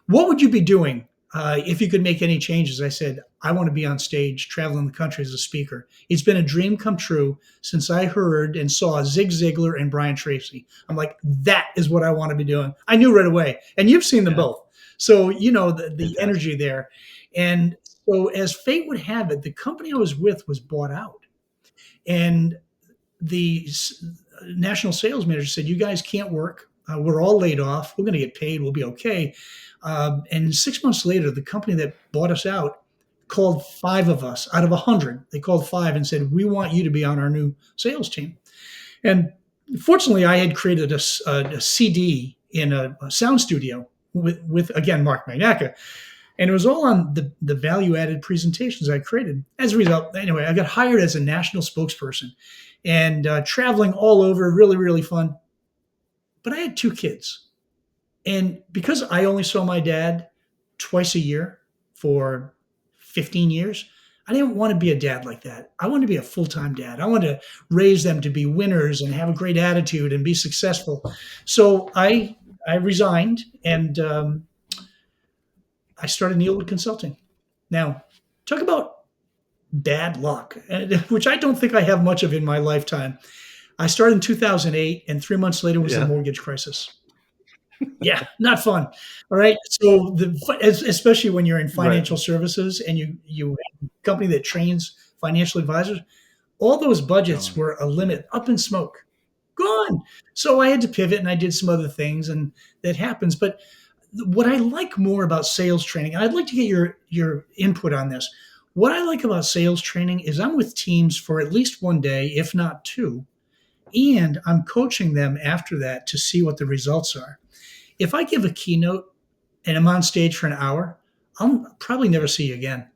What would you be doing if you could make any changes? I said, I want to be on stage, traveling the country as a speaker. It's been a dream come true since I heard and saw Zig Ziglar and Brian Tracy. I'm like, that is what I want to be doing. I knew right away. And you've seen them both. So, you know, the energy there. And so, as fate would have it, the company I was with was bought out. And the national sales manager said, you guys can't work. We're all laid off. We're going to get paid. We'll be okay. And 6 months later, the company that bought us out called 5 of us out of 100. They called 5 and said, we want you to be on our new sales team. And fortunately, I had created a CD in a sound studio with again, Mark Magnacca. And it was all on the value-added presentations I created. As a result, anyway, I got hired as a national spokesperson and traveling all over, really, really fun. But I had 2 kids. And because I only saw my dad twice a year for 15 years, I didn't want to be a dad like that. I wanted to be a full-time dad. I wanted to raise them to be winners and have a great attitude and be successful. So I resigned and I started Neilwood Consulting. Now, talk about bad luck, which I don't think I have much of in my lifetime. I started in 2008, and 3 months later was the mortgage crisis. Yeah, not fun. All right. So, especially when you're in financial services and you have a company that trains financial advisors, all those budgets were a limit, up in smoke, gone. So I had to pivot, and I did some other things, and that happens. But what I like more about sales training, and I'd like to get your input on this. What I like about sales training is I'm with teams for at least one day, if not 2, and I'm coaching them after that to see what the results are. If I give a keynote and I'm on stage for an hour, I'll probably never see you again.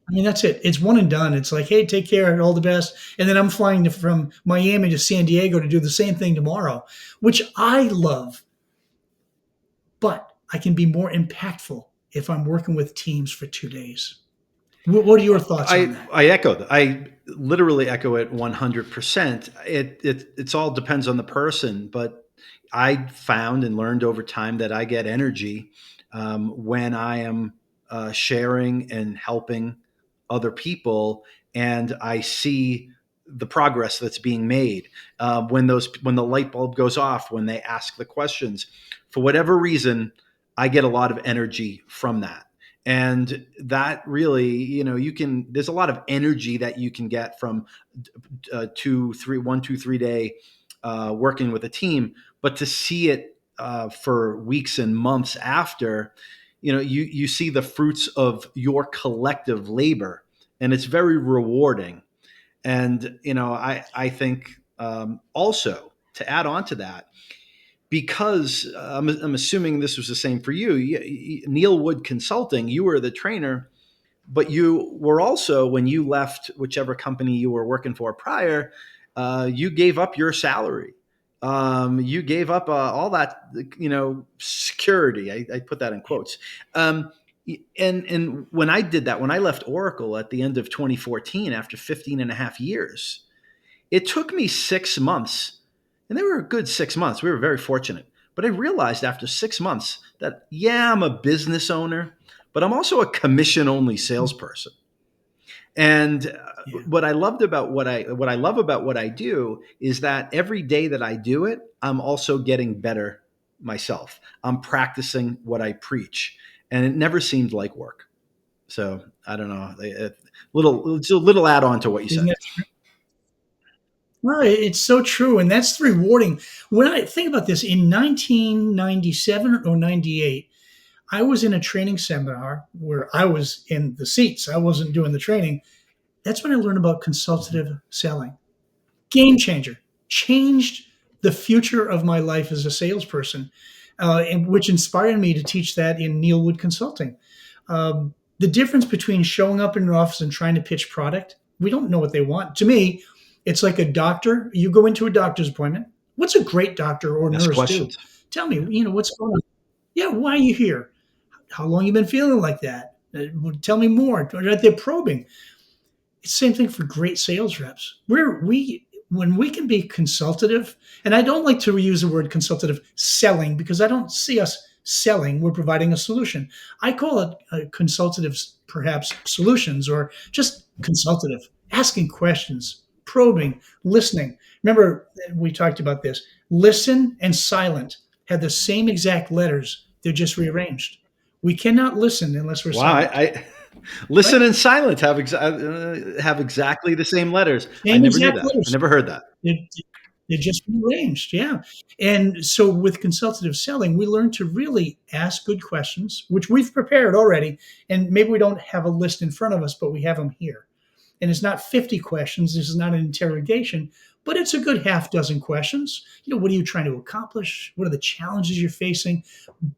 I mean, that's it. It's one and done. It's like, hey, take care and all the best. And then I'm flying from Miami to San Diego to do the same thing tomorrow, which I love. But I can be more impactful if I'm working with teams for 2 days. What are your thoughts on that? I echo that. I literally echo it 100%. It's all depends on the person, but I found and learned over time that I get energy when I am sharing and helping other people, and I see the progress that's being made. When the light bulb goes off, when they ask the questions, for whatever reason, I get a lot of energy from that. And that really, there's a lot of energy that you can get from 1-2-3 day working with a team, but to see it for weeks and months after, you see the fruits of your collective labor, and it's very rewarding. And, I think also to add on to that, because I'm assuming this was the same for you, Neilwood Consulting, you were the trainer, but you were also, when you left whichever company you were working for prior, you gave up your salary. You gave up all that, security. I put that in quotes. And when I did that, when I left Oracle at the end of 2014, after 15 and a half years, it took me 6 months. And they were a good 6 months. We were very fortunate. But I realized after 6 months that, I'm a business owner, but I'm also a commission-only salesperson. And what I love about what I do is that every day that I do it, I'm also getting better myself. I'm practicing what I preach, and it never seemed like work. So I don't know. It's a little add on to what you said. Well, it's so true, and that's rewarding. When I think about this, in 1997 or 98, I was in a training seminar where I was in the seats. I wasn't doing the training. That's when I learned about consultative selling. Game changer. Changed the future of my life as a salesperson, and which inspired me to teach that in Neilwood Consulting. The difference between showing up in an office and trying to pitch product We don't know what they want. To me, it's like a doctor. You go into a doctor's appointment. What's a great doctor or Ask nurse do? questions. Tell me, what's going on? Yeah, why are you here? How long you been feeling like that? Tell me more. They're probing. It's the same thing for great sales reps. When we can be consultative, and I don't like to use the word consultative selling because I don't see us selling. We're providing a solution. I call it consultative, perhaps solutions, or just consultative, asking questions, probing, listening. Remember, we talked about this. Listen and silent have the same exact letters. They're just rearranged. We cannot listen unless we're Wow, silent. I listen Right? and silent have exactly the same letters. I Same never knew exact that. I letters. never heard that. They're, they're just rearranged. Yeah. And so with consultative selling, we learn to really ask good questions, which we've prepared already. And maybe we don't have a list in front of us, but we have them here. And it's not 50 questions. This is not an interrogation, but it's a good half dozen questions. What are you trying to accomplish? What are the challenges you're facing?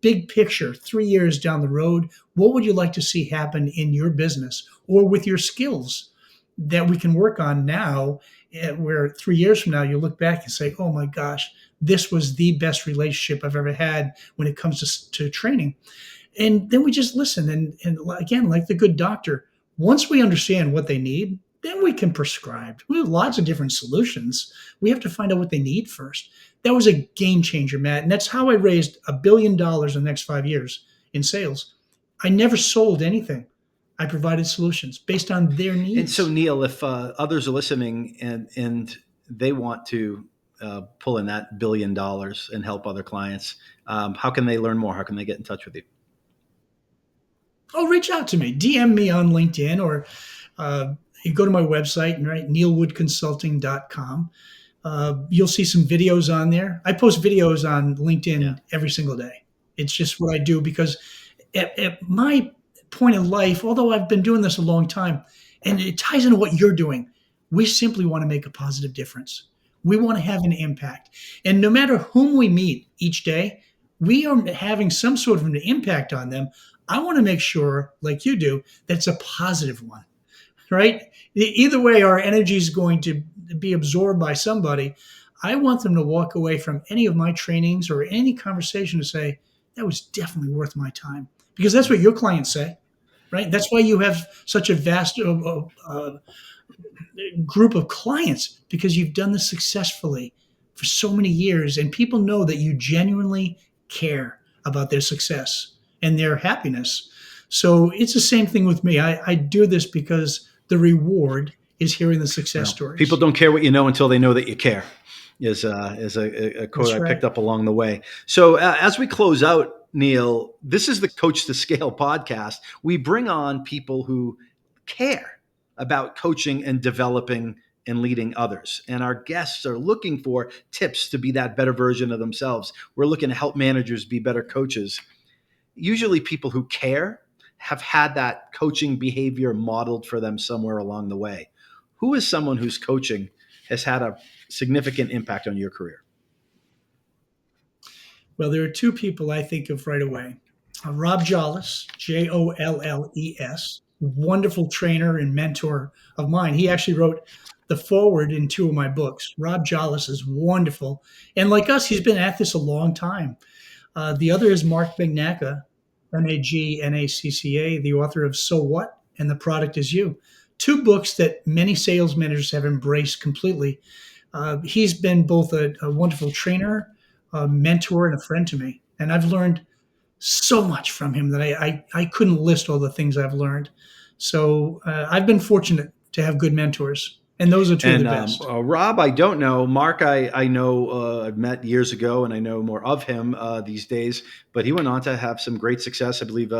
Big picture, 3 years down the road, what would you like to see happen in your business or with your skills that we can work on now? Where 3 years from now, you look back and say, oh my gosh, this was the best relationship I've ever had when it comes to training. And then we just listen. And again, like the good doctor, once we understand what they need, then we can prescribe. We have lots of different solutions. We have to find out what they need first. That was a game changer, Matt. And that's how I raised $1 billion in the next 5 years in sales. I never sold anything. I provided solutions based on their And so, needs. Neil, if others are listening and they want to pull in that $1 billion and help other clients, how can they learn more? How can they get in touch with you? Oh, reach out to me. DM me on LinkedIn or you go to my website and write neilwoodconsulting.com. You'll see some videos on there. I post videos on LinkedIn every single day. It's just what I do because at my point in life, although I've been doing this a long time, and it ties into what you're doing, we simply want to make a positive difference. We want to have an impact. And no matter whom we meet each day, we are having some sort of an impact on them. I want to make sure, like you do, that's a positive one, right? Either way, our energy is going to be absorbed by somebody. I want them to walk away from any of my trainings or any conversation to say, that was definitely worth my time. Because that's what your clients say, right? That's why you have such a vast group of clients because you've done this successfully for so many years. And people know that you genuinely care about their success and their happiness. So it's the same thing with me. I do this because the reward is hearing the success People stories. don't care what you know until they know that you care. Is a quote That's I right. picked up along the way. So as we close out, Neil, this is the Coach2Scale podcast. We bring on people who care about coaching and developing and leading others. And our guests are looking for tips to be that better version of themselves. We're looking to help managers be better coaches. Usually people who care have had that coaching behavior modeled for them somewhere along the way. Who is someone whose coaching has had a significant impact on your career? Well, there are two people I think of right away. Rob Jolles, Jolles, wonderful trainer and mentor of mine. He actually wrote the foreword in two of my books. Rob Jolles is wonderful. And like us, he's been at this a long time. The other is Mark Magnacca, Magnacca, the author of So What? And the Product Is You. Two books that many sales managers have embraced completely. He's been both a wonderful trainer, a mentor, and a friend to me. And I've learned so much from him that I couldn't list all the things I've learned. So I've been fortunate to have good mentors. And those are two of the And best. Rob, I don't know. Mark, I know I've met years ago, and I know more of him these days. But he went on to have some great success. I believe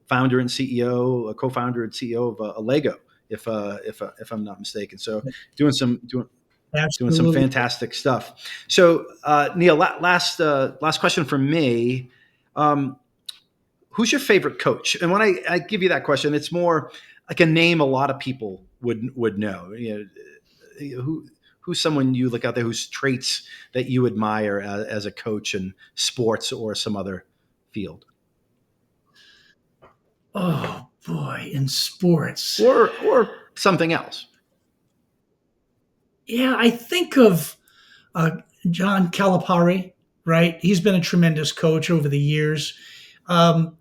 founder and CEO, co-founder and CEO of Lego, if I'm not mistaken. So doing some Absolutely. fantastic stuff. So Neil, last question from me. Who's your favorite coach? And when I give you that question, it's more like a name a lot of people would know. Who's someone you look out there whose traits that you admire as a coach in sports or some other field, Oh boy, in sports. or something else? Yeah, I think of John Calipari, right? He's been a tremendous coach over the years. Um,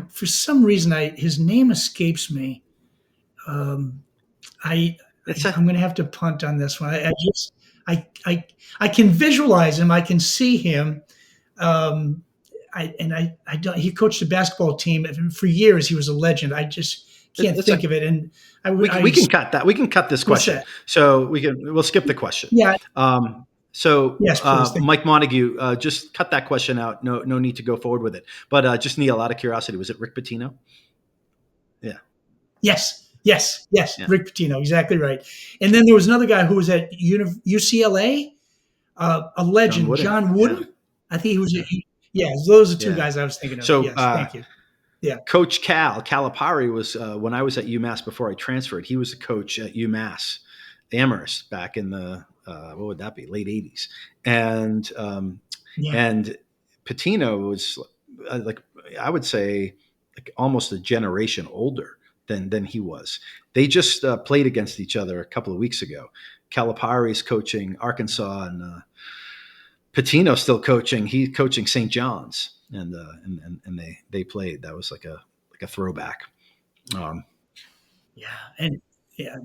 for some reason, his name escapes me. Um, I, It's I'm a going to have to punt on this one. I, I, I can visualize him. I can see him. Um, I don't. He coached the basketball team and for years. He was a legend. I just can't it's think a of it. And we can cut that. We can cut this what's question. that? So we'll skip the question. Yeah. Yes, please. Thank Mike Montague, just cut that question out. No need to go forward with it. But just Neil, out of curiosity, was it Rick Pitino? Yeah, Yes. yeah. Rick Pitino, exactly right. And then there was another guy who was at UCLA, a John legend, Wooden. John Yeah, Wooden. I think he was. yeah, Yeah, those are two yeah. guys I was thinking of. So Yes, thank you. Yeah, Coach Calipari was when I was at UMass before I transferred. He was the coach at UMass Amherst back in the what would that be, late '80s, and yeah. and Patino was like, I would say, like almost a generation older than he was. They just played against each other a couple of weeks ago. Calipari's coaching Arkansas, and Patino's still coaching. He's coaching St. John's, and they played. That was like a throwback. Um, Yeah, and yeah,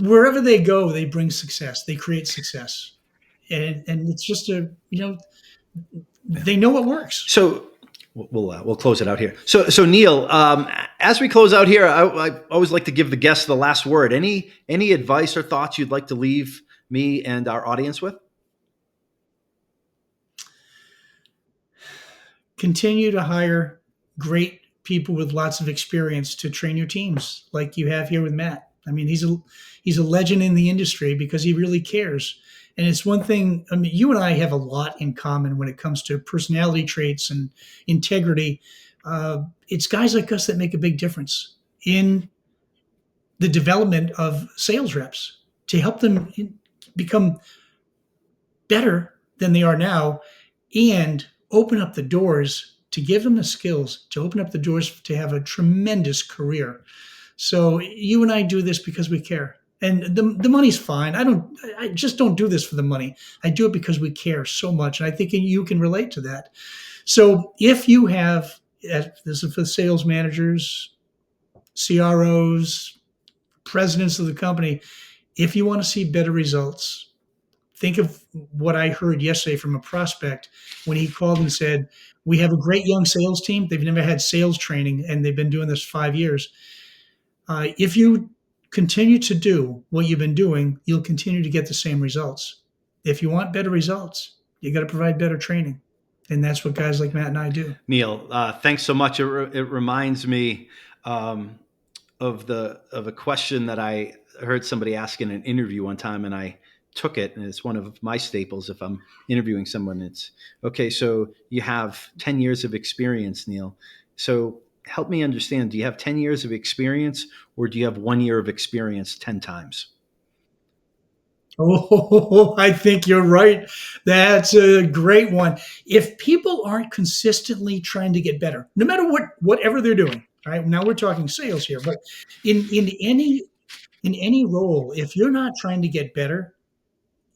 wherever they go, they bring success. They create success, and it's just yeah. they know what works. So we'll close it out here. So Neil, as we close out here, I always like to give the guests the last word. Any advice or thoughts you'd like to leave me and our audience with? Continue to hire great people with lots of experience to train your teams, like you have here with Matt. I mean, he's a legend in the industry because he really cares. And it's one thing. I mean, you and I have a lot in common when it comes to personality traits and integrity. It's guys like us that make a big difference in the development of sales reps to help them become better than they are now and open up the doors to give them the skills to open up the doors to have a tremendous career. So you and I do this because we care. And the money's fine. I just don't do this for the money. I do it because we care so much. And I think you can relate to that. So if you have, this is for sales managers, CROs, presidents of the company, if you want to see better results, think of what I heard yesterday from a prospect when he called and said, "We have a great young sales team. They've never had sales training, and they've been doing this 5 years. If you continue to do what you've been doing, you'll continue to get the same results. If you want better results, you got to provide better training." And that's what guys like Matt and I do. Neil, thanks so much. It reminds me of a question that I heard somebody ask in an interview one time, and I took it, and it's one of my staples. If I'm interviewing someone, it's okay. So you have 10 years of experience, Neil. So help me understand. Do you have 10 years of experience, or do you have 1 year of experience 10 times? Oh, I think you're right. That's a great one. If people aren't consistently trying to get better, no matter whatever they're doing, right? Now we're talking sales here, but in any role, if you're not trying to get better,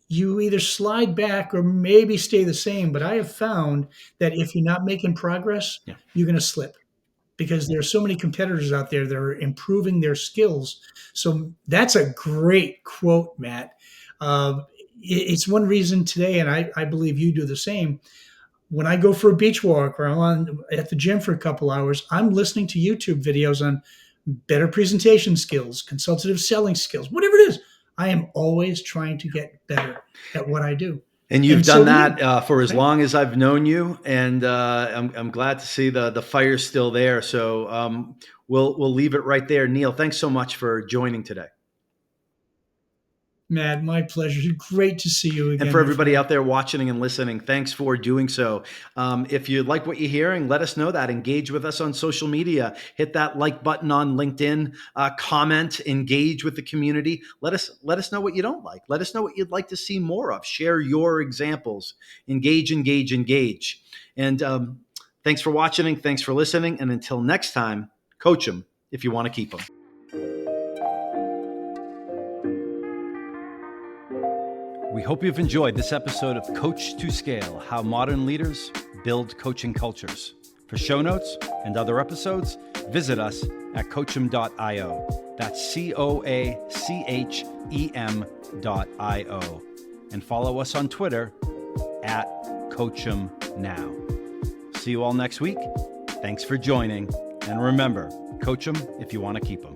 you either slide back or maybe stay the same. But I have found that if you're not making progress, Yeah. you're going to slip because there are so many competitors out there that are improving their skills. So that's a great quote, Matt. It's one reason today, and I believe you do the same. When I go for a beach walk or at the gym for a couple hours, I'm listening to YouTube videos on better presentation skills, consultative selling skills, whatever it is. I am always trying to get better at what I do. And you've so done that for as right? long as I've known you, and I'm glad to see the fire's still there. So we'll leave it right there. Neil, thanks so much for joining today. Matt, my pleasure. Great to see you again. And for everybody out there watching and listening, thanks for doing so. If you like what you're hearing, let us know that. Engage with us on social media. Hit that like button on LinkedIn. Comment. Engage with the community. Let us know what you don't like. Let us know what you'd like to see more of. Share your examples. Engage. And thanks for watching. Thanks for listening. And until next time, coach them if you want to keep them. We hope you've enjoyed this episode of Coach2Scale, How Modern Leaders Build Coaching Cultures. For show notes and other episodes, visit us at coachem.io. That's COACHEM.io. And follow us on Twitter at CoachemNow. See you all next week. Thanks for joining. And remember, coach them if you want to keep them.